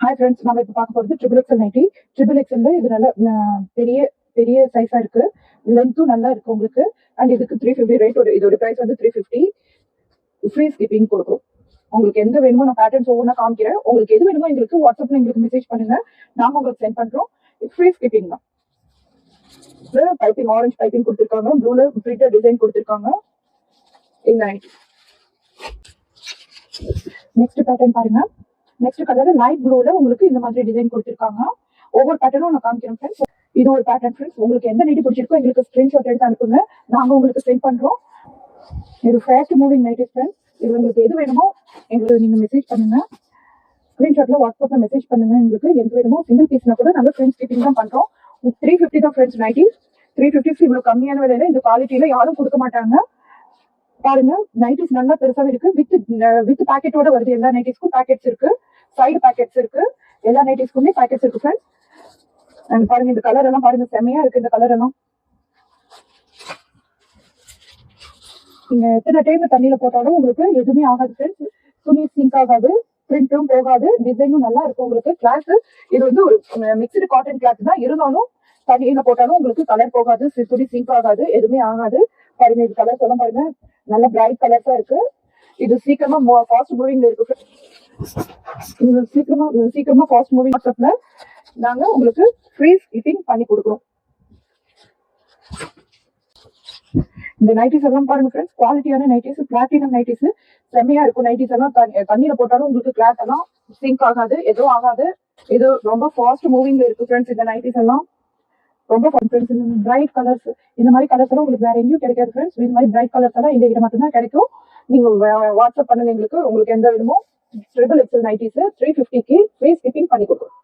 Hi friends, நம்ம இப்போ பார்க்க போகிறது ட்ரிபிள் எக்ஸல் நைட்டி. ட்ரிபிள் எக்ஸல்ல இது நல்ல பெரிய பெரிய சைஸாக இருக்கு. லென்த்தும் நல்லா இருக்கு உங்களுக்கு. அண்ட் இதுக்கு 350 ரேட். இதோட ப்ரைஸ் வந்து 350. ஃப்ரீ ஸ்கிப்பிங் கொடுக்கும். உங்களுக்கு எந்த வேணுமோ நான் பேட்டர்ன்ஸ் ஒவ்வொன்றா காமிக்கிறேன். உங்களுக்கு எது வேணுமோ எங்களுக்கு வாட்ஸ்அப்ல எங்களுக்கு மெசேஜ் பண்ணுங்க, நாங்கள் உங்களுக்கு சென்ட் பண்றோம். ஃப்ரீ ஸ்கிப்பிங் தான். பைப்பிங் ஆரஞ்சு பைப்பிங் கொடுத்துருக்காங்க, ப்ளூல பிரிண்டர் டிசைன் கொடுத்துருக்காங்க. இந்த நைட்டி நெக்ஸ்ட் பேட்டர்ன் பாருங்க. நெக்ஸ்ட் கலர் லைட் ப்ளூல உங்களுக்கு இந்த மாதிரி டிசைன் கொடுத்துருக்காங்க. ஒவ்வொரு பேட்டர்னும் நான் காமிக்கிறேன் ஃப்ரெண்ட்ஸ். இது ஒரு பேட்டர்ன் ஃப்ரெண்ட்ஸ். உங்களுக்கு எந்த நைட்டி பிடிச்சிருக்கோ எங்களுக்கு ஸ்கிரீன்ஷாட் எடுத்து அனுப்புங்க, நாங்க உங்களுக்கு சென்ட் பண்றோம். இது ஃபாஸ்ட் மூவிங் நைட்டி ஃப்ரெண்ட்ஸ். இது உங்களுக்கு எது வேணுமோ எங்களுக்கு நீங்க மெசேஜ் பண்ணுங்க. ஸ்கிரீன்ஷாட்ல வாட்ஸ்அப்ல மெசேஜ் பண்ணுங்க. எங்களுக்கு எது வேணுமோ சிங்கிள் பீஸ்னா கூட நாங்கள் ஃப்ரெண்ட்ஸ் ஸ்கிப்பிங் தான் பண்றோம். 350 தான் ஃப்ரெண்ட்ஸ் நைட்டி. 350 இவ்வளவு கம்மியான விலையில இந்த குவாலிட்டியில யாரும் கொடுக்க மாட்டாங்க. பாருங்க, நைட்டிஸ் நல்லா பெருசாவே இருக்கு. வித் பாக்கெட்டோட வருது. எல்லா நைட்டிஸ்க்கும் பாக்கெட்ஸ் இருக்கு, சைடு பாக்கெட்ஸ் இருக்கு. எல்லா நைட்டிஸ்க்குமே பாக்கெட்ஸ் இருக்கு ஃப்ரெண்ட்ஸ். அண்ட் பாருங்க, இந்த கலர் எல்லாம் பாருங்க, செமையா இருக்கு இந்த கலர் எல்லாம். நீங்க எத்தனை டைம் தண்ணியில போட்டாலும் உங்களுக்கு எதுவுமே ஆகாது ஃப்ரெண்ட்ஸ். துணி சிங்க் ஆகாது, பிரிண்டும் போகாது, டிசைனும் நல்லா இருக்கும் உங்களுக்கு. கிளாத் இது வந்து ஒரு மிக்சடு காட்டன் கிளாத் தான், இருந்தாலும் தண்ணியில போட்டாலும் உங்களுக்கு கலர் போகாது, துணி சிங்க் ஆகாது, எதுவுமே ஆகாது. பாருங்க, இது கலர்ஸ் எல்லாம் பாருங்க, நல்ல பிரைட் கலர்ஸா இருக்கு. இது சீக்கிரமா ஃபாஸ்ட் மூவிங்ல இருக்கு. இது சீக்கிரமா ஃபாஸ்ட் மூவிங். வாட்ஸ்அப்ல நாங்க உங்களுக்கு ஃப்ரீ ஸ்கிப்பிங் பண்ணி கொடுக்குறோம். இந்த நைட்டிஸ் எல்லாம் பாருங்க ஃப்ரெண்ட்ஸ், குவாலிட்டியான நைட்டிஸ், பிளாட்டினம் நைட்டிஸ் செம்மையா இருக்கும். நைட்டிஸ் எல்லாம் தண்ணியில போட்டாலும் உங்களுக்கு கிளாத் எல்லாம் சிங்க் ஆகாது, எதுவும் ஆகாது. இது ரொம்ப ஃபாஸ்ட் மூவிங்ல இருக்கு ஃப்ரெண்ட்ஸ். இந்த நைட்டிஸ் எல்லாம் ரொம்ப ஃப்ரெண்ட்ஸ். இந்த பிரைட் கலர்ஸ், இந்த மாதிரி கலர்ஸ் எல்லாம் உங்களுக்கு வேற எங்கேயும் கிடைக்காது ஃப்ரெண்ட்ஸ். இந்த மாதிரி பிரைட் கலர்ஸ் எல்லாம் எங்க கிட்ட மட்டும்தான் கிடைக்கும். நீங்க வாட்ஸ்அப் பண்ணுங்க எங்களுக்கு, உங்களுக்கு எந்த வேணுமோ. ட்ரிபிள் எக்ஸல் நைட்டிஸ் 350க்கு ஃப்ரீ ஸ்கிப்பிங் பண்ணி கொடுக்கும்.